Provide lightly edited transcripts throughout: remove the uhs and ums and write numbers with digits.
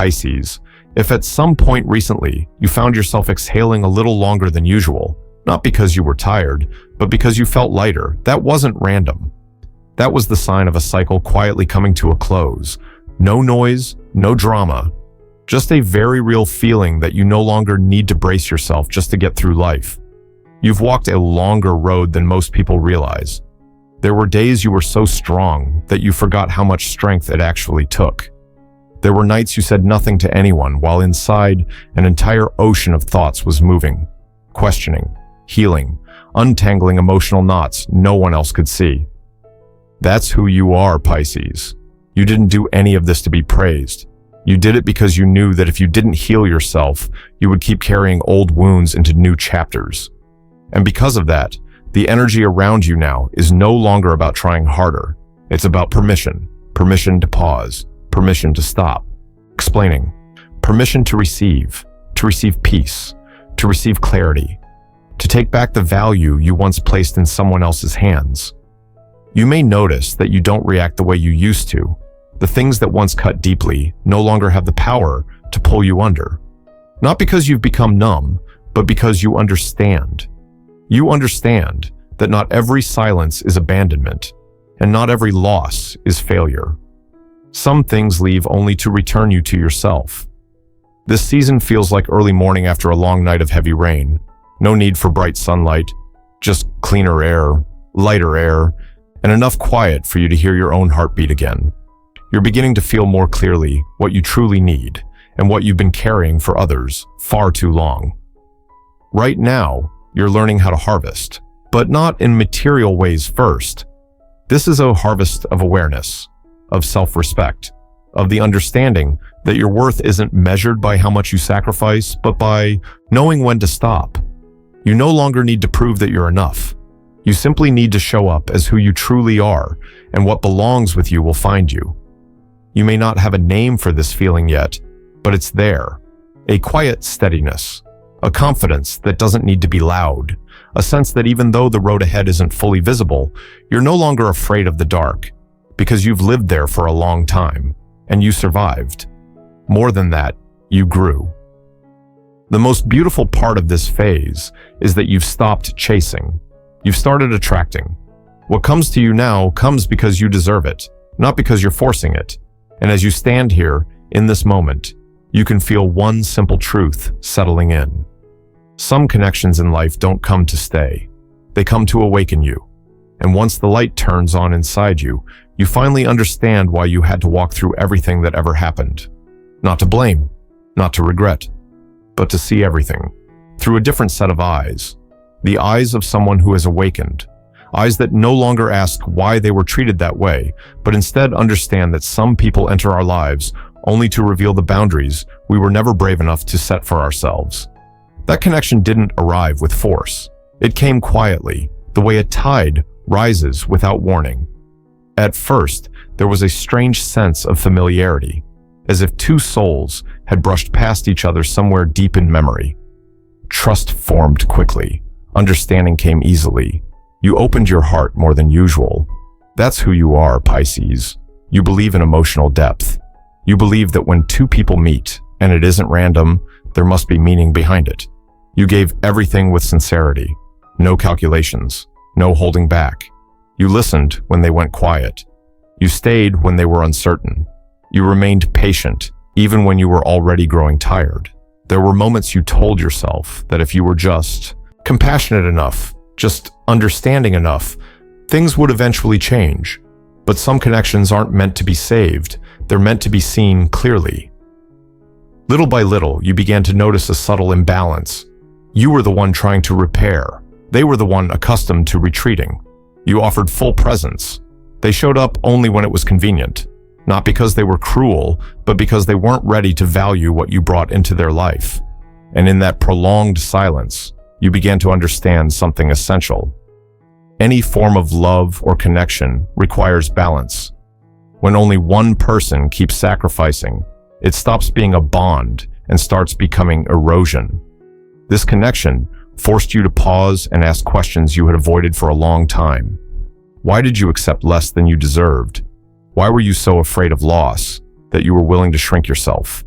Pisces, if at some point recently you found yourself exhaling a little longer than usual, not because you were tired, but because you felt lighter, that wasn't random. That was the sign of a cycle quietly coming to a close. No noise, no drama, just a very real feeling that you no longer need to brace yourself just to get through life. You've walked a longer road than most people realize. There were days you were so strong that you forgot how much strength it actually took. There were nights you said nothing to anyone while inside an entire ocean of thoughts was moving, questioning, healing, untangling emotional knots no one else could see. That's who you are, Pisces. You didn't do any of this to be praised. You did it because you knew that if you didn't heal yourself, you would keep carrying old wounds into new chapters. And because of that, the energy around you now is no longer about trying harder. It's about permission. Permission to pause. Permission to stop. Explaining. Permission to receive peace, to receive clarity, to take back the value you once placed in someone else's hands. You may notice that you don't react the way you used to. The things that once cut deeply no longer have the power to pull you under. Not because you've become numb, but because you understand. You understand that not every silence is abandonment, and not every loss is failure. Some things leave only to return you to yourself. This season feels like early morning after a long night of heavy rain. No need for bright sunlight, just cleaner air, lighter air, and enough quiet for you to hear your own heartbeat again. You're beginning to feel more clearly what you truly need and what you've been carrying for others far too long. Right now, you're learning how to harvest, but not in material ways first. This is a harvest of awareness, of self-respect, of the understanding that your worth isn't measured by how much you sacrifice, but by knowing when to stop. You no longer need to prove that you're enough. You simply need to show up as who you truly are, and what belongs with you will find you. You may not have a name for this feeling yet, but it's there. A quiet steadiness, a confidence that doesn't need to be loud, a sense that even though the road ahead isn't fully visible, you're no longer afraid of the dark, because you've lived there for a long time, and you survived. More than that, you grew. The most beautiful part of this phase is that you've stopped chasing. You've started attracting. What comes to you now comes because you deserve it, not because you're forcing it. And as you stand here, in this moment, you can feel one simple truth settling in. Some connections in life don't come to stay. They come to awaken you. And once the light turns on inside you, you finally understand why you had to walk through everything that ever happened. Not to blame, not to regret, but to see everything through a different set of eyes. The eyes of someone who has awakened. Eyes that no longer ask why they were treated that way, but instead understand that some people enter our lives only to reveal the boundaries we were never brave enough to set for ourselves. That connection didn't arrive with force. It came quietly, the way a tide rises without warning. At first, there was a strange sense of familiarity, as if two souls had brushed past each other somewhere deep in memory. Trust formed quickly. Understanding came easily. You opened your heart more than usual. That's who you are, Pisces. You believe in emotional depth. You believe that when two people meet, and it isn't random, there must be meaning behind it. You gave everything with sincerity. No calculations. No holding back. You listened when they went quiet. You stayed when they were uncertain. You remained patient, even when you were already growing tired. There were moments you told yourself that if you were just compassionate enough, just understanding enough, things would eventually change. But some connections aren't meant to be saved. They're meant to be seen clearly. Little by little, you began to notice a subtle imbalance. You were the one trying to repair. They were the one accustomed to retreating. You offered full presence. They showed up only when it was convenient. Not because they were cruel, but because they weren't ready to value what you brought into their life. And in that prolonged silence, you began to understand something essential. Any form of love or connection requires balance. When only one person keeps sacrificing, it stops being a bond and starts becoming erosion. This connection forced you to pause and ask questions you had avoided for a long time. Why did you accept less than you deserved? Why were you so afraid of loss that you were willing to shrink yourself?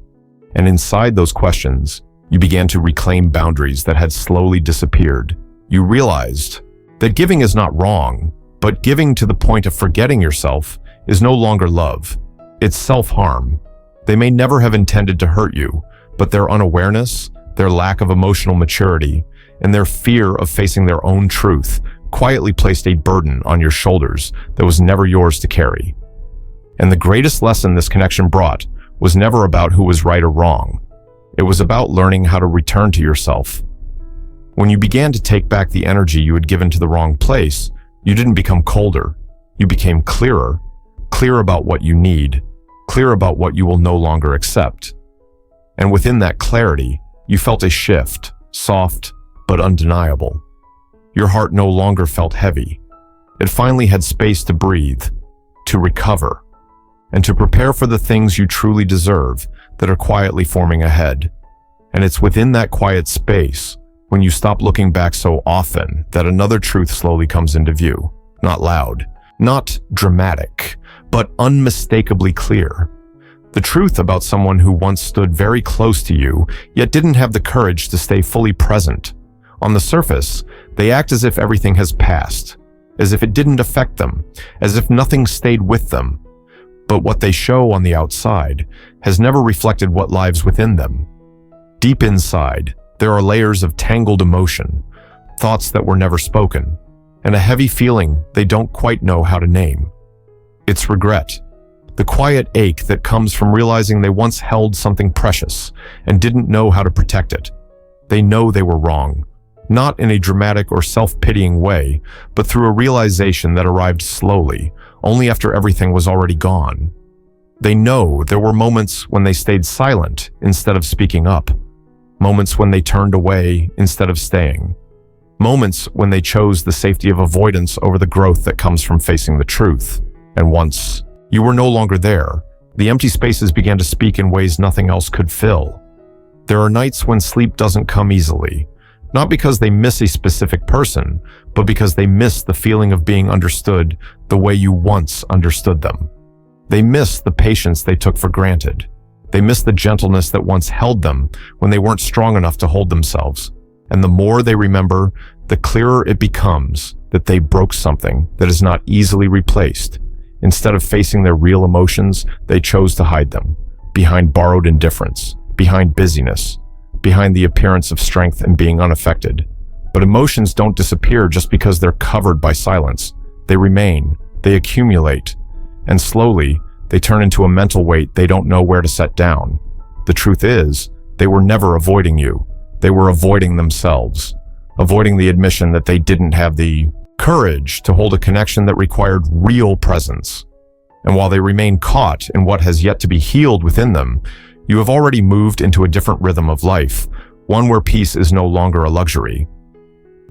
And inside those questions, you began to reclaim boundaries that had slowly disappeared. You realized that giving is not wrong, but giving to the point of forgetting yourself is no longer love. It's self-harm. They may never have intended to hurt you, but their unawareness, their lack of emotional maturity, and their fear of facing their own truth quietly placed a burden on your shoulders that was never yours to carry. And the greatest lesson this connection brought was never about who was right or wrong. It was about learning how to return to yourself. When you began to take back the energy you had given to the wrong place, you didn't become colder. You became clearer, clear about what you need, clear about what you will no longer accept. And within that clarity, you felt a shift, soft but undeniable. Your heart no longer felt heavy. It finally had space to breathe, to recover, and to prepare for the things you truly deserve that are quietly forming ahead. And it's within that quiet space, when you stop looking back so often, that another truth slowly comes into view. Not loud, not dramatic, but unmistakably clear. The truth about someone who once stood very close to you, yet didn't have the courage to stay fully present. On the surface, they act as if everything has passed, as if it didn't affect them, as if nothing stayed with them. But what they show on the outside has never reflected what lives within them. Deep inside, there are layers of tangled emotion, thoughts that were never spoken, and a heavy feeling they don't quite know how to name. It's regret, the quiet ache that comes from realizing they once held something precious and didn't know how to protect it. They know they were wrong, not in a dramatic or self-pitying way, but through a realization that arrived slowly, only after everything was already gone. They know there were moments when they stayed silent instead of speaking up, moments when they turned away instead of staying, moments when they chose the safety of avoidance over the growth that comes from facing the truth. And once you were no longer there, the empty spaces began to speak in ways nothing else could fill. There are nights when sleep doesn't come easily, not because they miss a specific person, but because they miss the feeling of being understood the way you once understood them. They miss the patience they took for granted. They miss the gentleness that once held them when they weren't strong enough to hold themselves. And the more they remember, the clearer it becomes that they broke something that is not easily replaced. Instead of facing their real emotions, they chose to hide them, behind borrowed indifference, behind busyness, behind the appearance of strength and being unaffected. But emotions don't disappear just because they're covered by silence. They remain, they accumulate, and slowly, they turn into a mental weight they don't know where to set down. The truth is, they were never avoiding you. They were avoiding themselves, avoiding the admission that they didn't have the courage to hold a connection that required real presence. And while they remain caught in what has yet to be healed within them, you have already moved into a different rhythm of life, one where peace is no longer a luxury.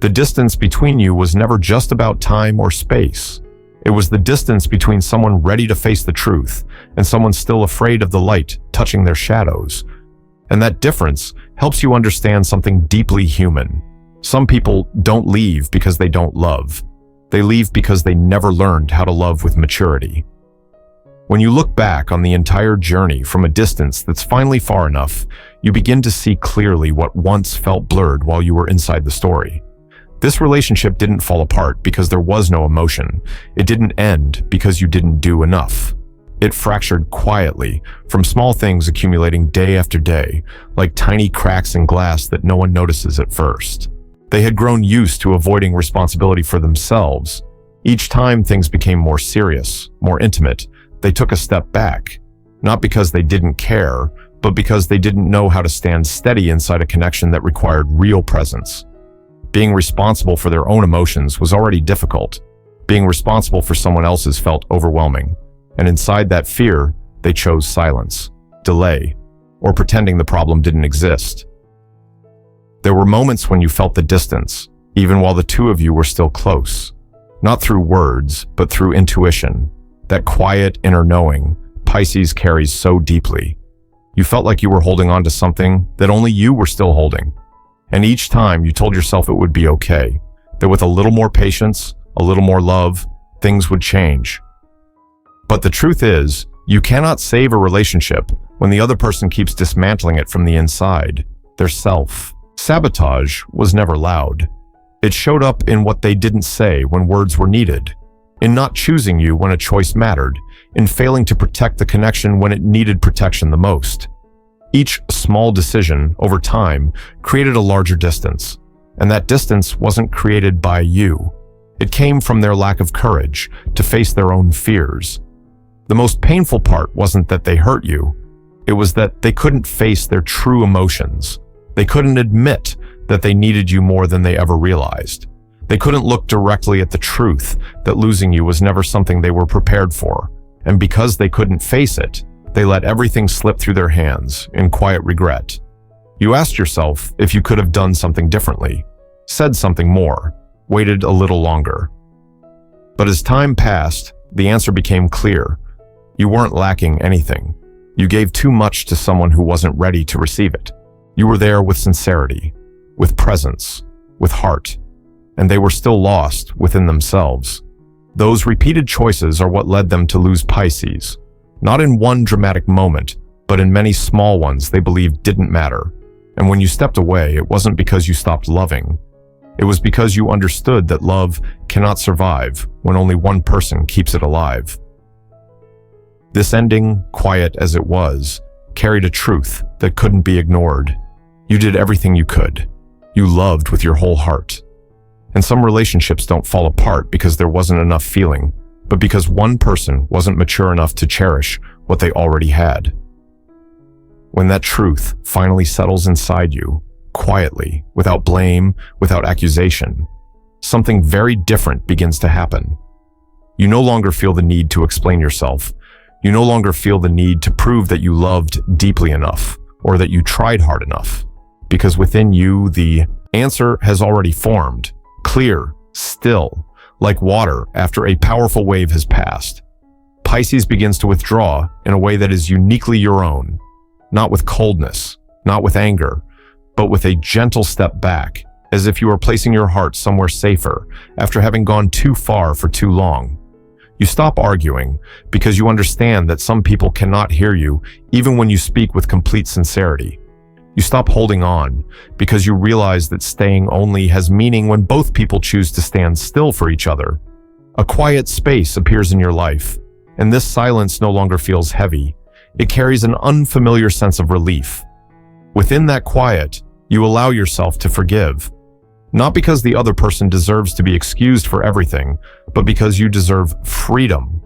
The distance between you was never just about time or space. It was the distance between someone ready to face the truth and someone still afraid of the light touching their shadows. And that difference helps you understand something deeply human. Some people don't leave because they don't love. They leave because they never learned how to love with maturity. When you look back on the entire journey from a distance that's finally far enough, you begin to see clearly what once felt blurred while you were inside the story. This relationship didn't fall apart because there was no emotion. It didn't end because you didn't do enough. It fractured quietly, from small things accumulating day after day, like tiny cracks in glass that no one notices at first. They had grown used to avoiding responsibility for themselves. Each time things became more serious, more intimate, they took a step back, not because they didn't care, but because they didn't know how to stand steady inside a connection that required real presence. Being responsible for their own emotions was already difficult. Being responsible for someone else's felt overwhelming. And inside that fear, they chose silence, delay, or pretending the problem didn't exist. There were moments when you felt the distance, even while the two of you were still close. Not through words, but through intuition. That quiet inner knowing Pisces carries so deeply. You felt like you were holding on to something that only you were still holding. And each time you told yourself it would be okay, that with a little more patience, a little more love, things would change. But the truth is, you cannot save a relationship when the other person keeps dismantling it from the inside. Their self-sabotage was never loud. It showed up in what they didn't say when words were needed, in not choosing you when a choice mattered, in failing to protect the connection when it needed protection the most. Each small decision, over time, created a larger distance, and that distance wasn't created by you. It came from their lack of courage to face their own fears. The most painful part wasn't that they hurt you. It was that they couldn't face their true emotions. They couldn't admit that they needed you more than they ever realized. They couldn't look directly at the truth that losing you was never something they were prepared for. And because they couldn't face it, they let everything slip through their hands in quiet regret. You asked yourself if you could have done something differently, said something more, waited a little longer. But as time passed, the answer became clear. You weren't lacking anything. You gave too much to someone who wasn't ready to receive it. You were there with sincerity, with presence, with heart, and they were still lost within themselves. Those repeated choices are what led them to lose Pisces, not in one dramatic moment, but in many small ones they believed didn't matter. And when you stepped away, it wasn't because you stopped loving. It was because you understood that love cannot survive when only one person keeps it alive. This ending, quiet as it was, carried a truth that couldn't be ignored. You did everything you could. You loved with your whole heart. And some relationships don't fall apart because there wasn't enough feeling, but because one person wasn't mature enough to cherish what they already had. When that truth finally settles inside you, quietly, without blame, without accusation, something very different begins to happen. You no longer feel the need to explain yourself. You no longer feel the need to prove that you loved deeply enough or that you tried hard enough, because within you, the answer has already formed, clear, still, like water after a powerful wave has passed. Pisces begins to withdraw in a way that is uniquely your own, not with coldness, not with anger, but with a gentle step back, as if you are placing your heart somewhere safer after having gone too far for too long. You stop arguing because you understand that some people cannot hear you even when you speak with complete sincerity. You stop holding on because you realize that staying only has meaning when both people choose to stand still for each other. A quiet space appears in your life, and this silence no longer feels heavy. It carries an unfamiliar sense of relief. Within that quiet, you allow yourself to forgive. Not because the other person deserves to be excused for everything, but because you deserve freedom.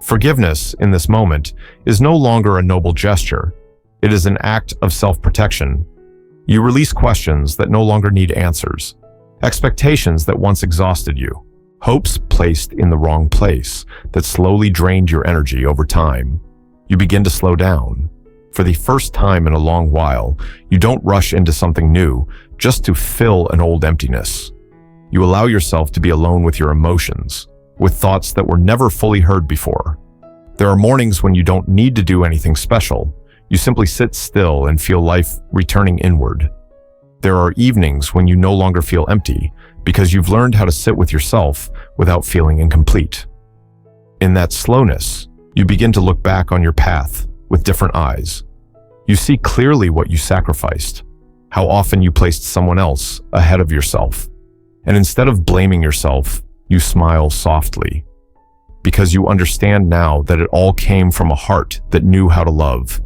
Forgiveness, in this moment, is no longer a noble gesture. It is an act of self-protection. You release questions that no longer need answers, expectations that once exhausted you, hopes placed in the wrong place that slowly drained your energy over time. You begin to slow down. For the first time in a long while, you don't rush into something new just to fill an old emptiness. You allow yourself to be alone with your emotions, with thoughts that were never fully heard before. There are mornings when you don't need to do anything special. You simply sit still and feel life returning inward. There are evenings when you no longer feel empty because you've learned how to sit with yourself without feeling incomplete. In that slowness, you begin to look back on your path with different eyes. You see clearly what you sacrificed, how often you placed someone else ahead of yourself. And instead of blaming yourself, you smile softly, because you understand now that it all came from a heart that knew how to love.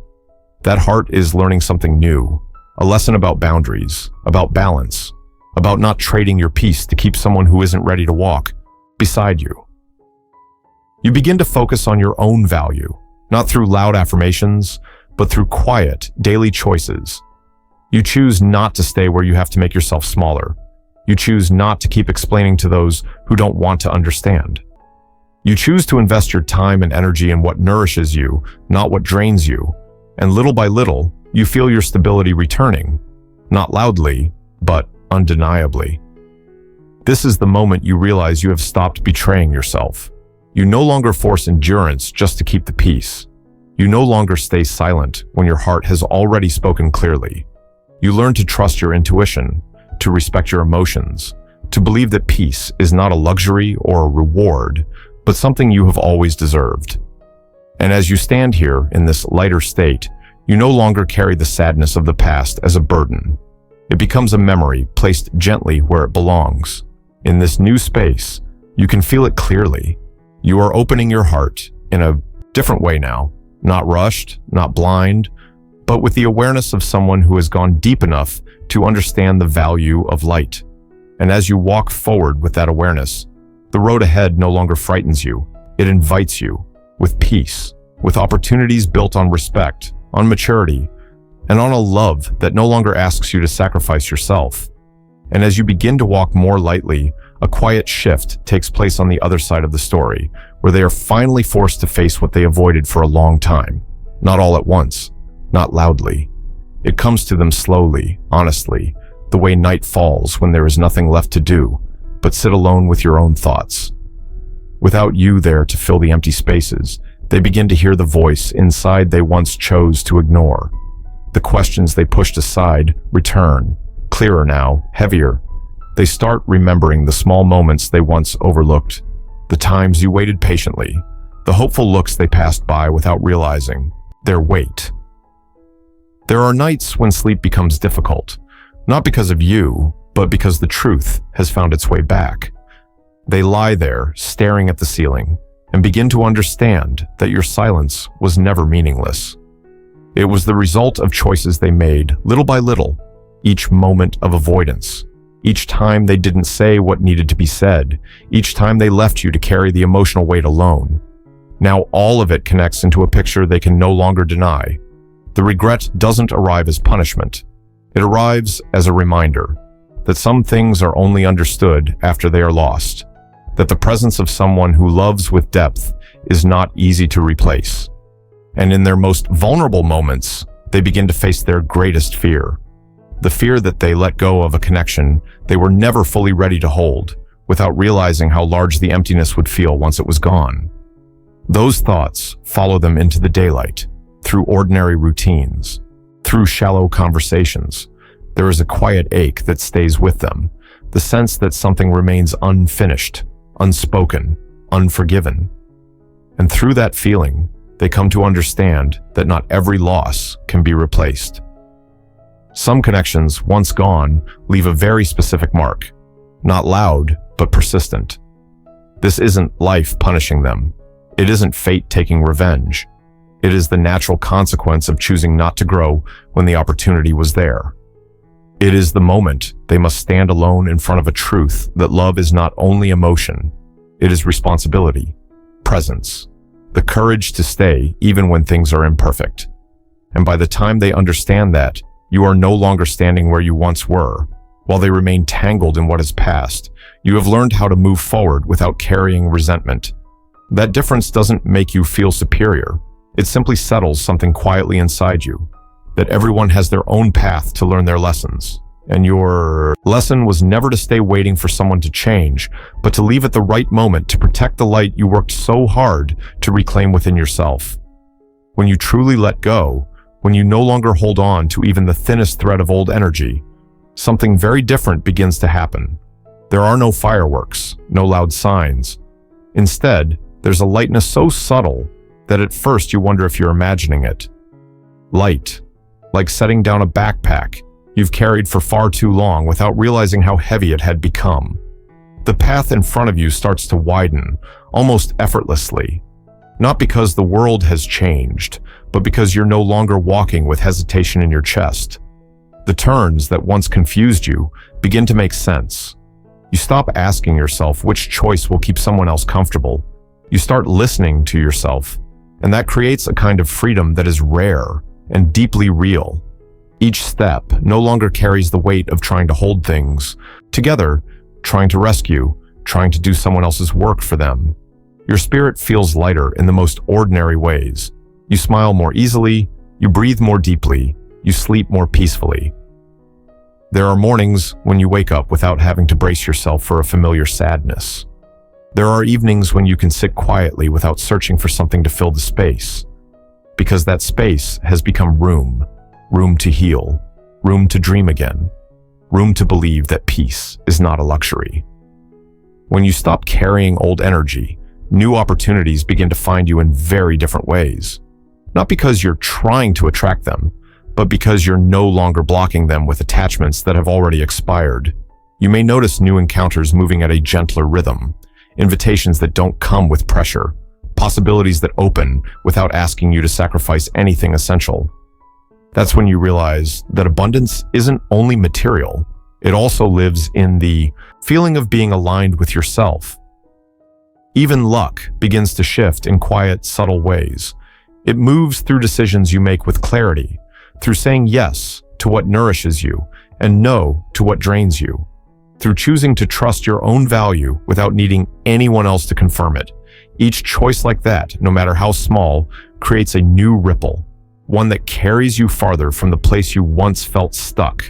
That heart is learning something new, a lesson about boundaries, about balance, about not trading your peace to keep someone who isn't ready to walk beside you. You begin to focus on your own value, not through loud affirmations, but through quiet, daily choices. You choose not to stay where you have to make yourself smaller. You choose not to keep explaining to those who don't want to understand. You choose to invest your time and energy in what nourishes you, not what drains you. And little by little, you feel your stability returning, not loudly, but undeniably. This is the moment you realize you have stopped betraying yourself. You no longer force endurance just to keep the peace. You no longer stay silent when your heart has already spoken clearly. You learn to trust your intuition, to respect your emotions, to believe that peace is not a luxury or a reward, but something you have always deserved. And as you stand here in this lighter state, You no longer carry the sadness of the past as a burden. It becomes a memory placed gently where it belongs. In this new space, you can feel it clearly. You are opening your heart in a different way now, not rushed, not blind, but with the awareness of someone who has gone deep enough to understand the value of light. And as you walk forward with that awareness, the road ahead no longer frightens you. It invites you with peace, with opportunities built on respect, on maturity, and on a love that no longer asks you to sacrifice yourself. And as you begin to walk more lightly, a quiet shift takes place on the other side of the story, where they are finally forced to face what they avoided for a long time. Not all at once, not loudly. It comes to them slowly, honestly, the way night falls when there is nothing left to do, but sit alone with your own thoughts. Without you there to fill the empty spaces, they begin to hear the voice inside they once chose to ignore. The questions they pushed aside return, clearer now, heavier. They start remembering the small moments they once overlooked, the times you waited patiently, the hopeful looks they passed by without realizing their weight. There are nights when sleep becomes difficult, not because of you, but because the truth has found its way back. They lie there, staring at the ceiling, and begin to understand that your silence was never meaningless. It was the result of choices they made, little by little, each moment of avoidance, each time they didn't say what needed to be said, each time they left you to carry the emotional weight alone. Now all of it connects into a picture they can no longer deny. The regret doesn't arrive as punishment. It arrives as a reminder that some things are only understood after they are lost, that the presence of someone who loves with depth is not easy to replace. And in their most vulnerable moments, they begin to face their greatest fear. The fear that they let go of a connection they were never fully ready to hold, without realizing how large the emptiness would feel once it was gone. Those thoughts follow them into the daylight, through ordinary routines, through shallow conversations. There is a quiet ache that stays with them, the sense that something remains unfinished, unspoken, unforgiven. And through that feeling, they come to understand that not every loss can be replaced. Some connections, once gone, leave a very specific mark, not loud, but persistent. This isn't life punishing them. It isn't fate taking revenge. It is the natural consequence of choosing not to grow when the opportunity was there. It is the moment they must stand alone in front of a truth that love is not only emotion, it is responsibility, presence, the courage to stay even when things are imperfect. And by the time they understand that, you are no longer standing where you once were. While they remain tangled in what is past, you have learned how to move forward without carrying resentment. That difference doesn't make you feel superior. It simply settles something quietly inside you, that everyone has their own path to learn their lessons. And your lesson was never to stay waiting for someone to change, but to leave at the right moment to protect the light you worked so hard to reclaim within yourself. When you truly let go, when you no longer hold on to even the thinnest thread of old energy, something very different begins to happen. There are no fireworks, no loud signs. Instead, there's a lightness so subtle that at first you wonder if you're imagining it. Light, like setting down a backpack you've carried for far too long without realizing how heavy it had become. The path in front of you starts to widen, almost effortlessly, not because the world has changed, but because you're no longer walking with hesitation in your chest. The turns that once confused you begin to make sense. You stop asking yourself which choice will keep someone else comfortable. You start listening to yourself, and that creates a kind of freedom that is rare and deeply real. Each step no longer carries the weight of trying to hold things together, trying to rescue, trying to do someone else's work for them. Your spirit feels lighter in the most ordinary ways. You smile more easily, you breathe more deeply, you sleep more peacefully. There are mornings when you wake up without having to brace yourself for a familiar sadness. There are evenings when you can sit quietly without searching for something to fill the space, because that space has become room to heal, room to dream again, room to believe that peace is not a luxury. When you stop carrying old energy, new opportunities begin to find you in very different ways. Not because you're trying to attract them, but because you're no longer blocking them with attachments that have already expired. You may notice new encounters moving at a gentler rhythm, invitations that don't come with pressure, possibilities that open without asking you to sacrifice anything essential. That's when you realize that abundance isn't only material, it also lives in the feeling of being aligned with yourself. Even luck begins to shift in quiet, subtle ways. It moves through decisions you make with clarity, through saying yes to what nourishes you and no to what drains you, through choosing to trust your own value without needing anyone else to confirm it. Each choice like that, no matter how small, creates a new ripple, one that carries you farther from the place you once felt stuck.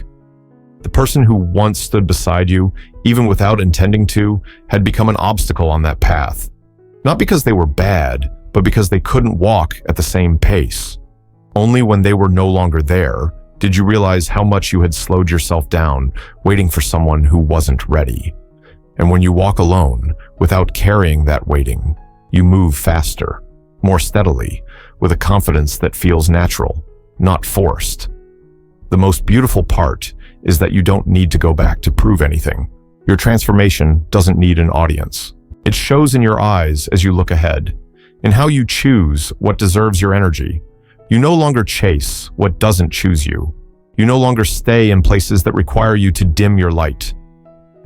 The person who once stood beside you, even without intending to, had become an obstacle on that path. Not because they were bad, but because they couldn't walk at the same pace. Only when they were no longer there did you realize how much you had slowed yourself down, waiting for someone who wasn't ready. And when you walk alone, without carrying that waiting, you move faster, more steadily, with a confidence that feels natural, not forced. The most beautiful part is that you don't need to go back to prove anything. Your transformation doesn't need an audience. It shows in your eyes as you look ahead, in how you choose what deserves your energy. You no longer chase what doesn't choose you. You no longer stay in places that require you to dim your light.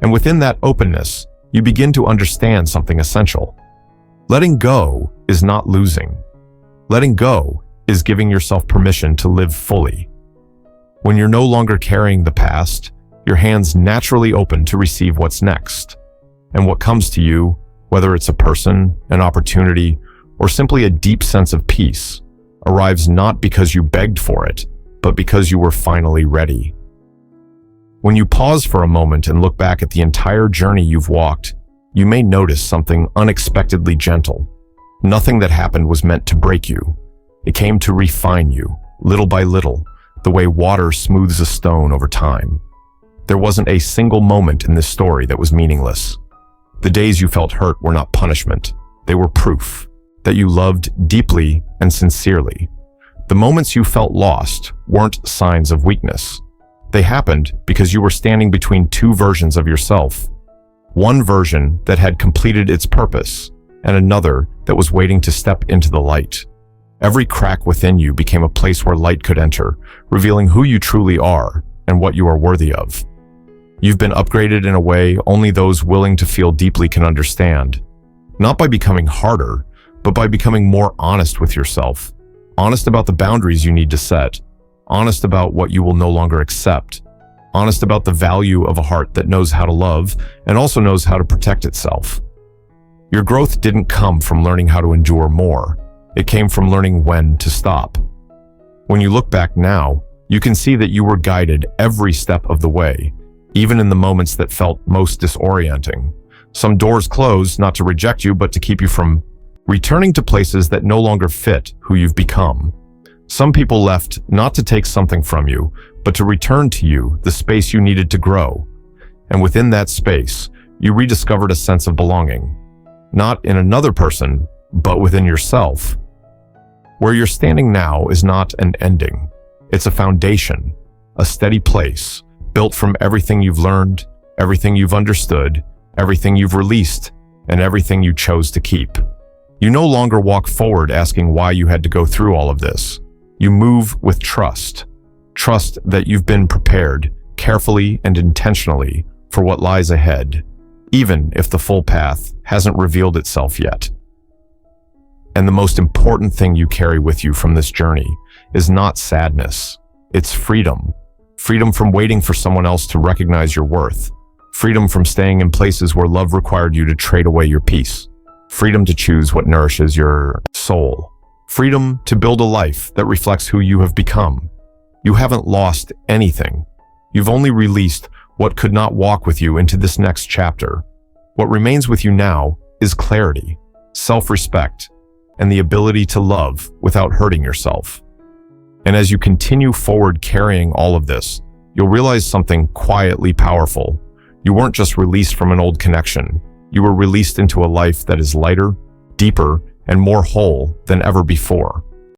And within that openness, you begin to understand something essential. Letting go is not losing. Letting go is giving yourself permission to live fully. When you're no longer carrying the past, your hands naturally open to receive what's next. And what comes to you, whether it's a person, an opportunity, or simply a deep sense of peace, arrives not because you begged for it, but because you were finally ready. When you pause for a moment and look back at the entire journey you've walked, you may notice something unexpectedly gentle. Nothing that happened was meant to break you. It came to refine you, little by little, the way water smooths a stone over time. There wasn't a single moment in this story that was meaningless. The days you felt hurt were not punishment. They were proof that you loved deeply and sincerely. The moments you felt lost weren't signs of weakness. They happened because you were standing between two versions of yourself. One version that had completed its purpose, and another that was waiting to step into the light. Every crack within you became a place where light could enter, revealing who you truly are and what you are worthy of. You've been upgraded in a way only those willing to feel deeply can understand. Not by becoming harder, but by becoming more honest with yourself. Honest about the boundaries you need to set. Honest about what you will no longer accept. Honest about the value of a heart that knows how to love and also knows how to protect itself. Your growth didn't come from learning how to endure more. It came from learning when to stop. When you look back now, you can see that you were guided every step of the way, even in the moments that felt most disorienting. Some doors closed not to reject you, but to keep you from returning to places that no longer fit who you've become. Some people left not to take something from you, but to return to you the space you needed to grow. And within that space, you rediscovered a sense of belonging. Not in another person, but within yourself. Where you're standing now is not an ending. It's a foundation, a steady place, built from everything you've learned, everything you've understood, everything you've released, and everything you chose to keep. You no longer walk forward asking why you had to go through all of this. You move with trust. Trust that you've been prepared, carefully and intentionally, for what lies ahead, even if the full path hasn't revealed itself yet. And the most important thing you carry with you from this journey is not sadness. It's freedom. Freedom from waiting for someone else to recognize your worth. Freedom from staying in places where love required you to trade away your peace. Freedom to choose what nourishes your soul. Freedom to build a life that reflects who you have become. You haven't lost anything. You've only released what could not walk with you into this next chapter. What remains with you now is clarity, self-respect, and the ability to love without hurting yourself. And as you continue forward carrying all of this, you'll realize something quietly powerful. You weren't just released from an old connection. You were released into a life that is lighter, deeper, and more whole than ever before.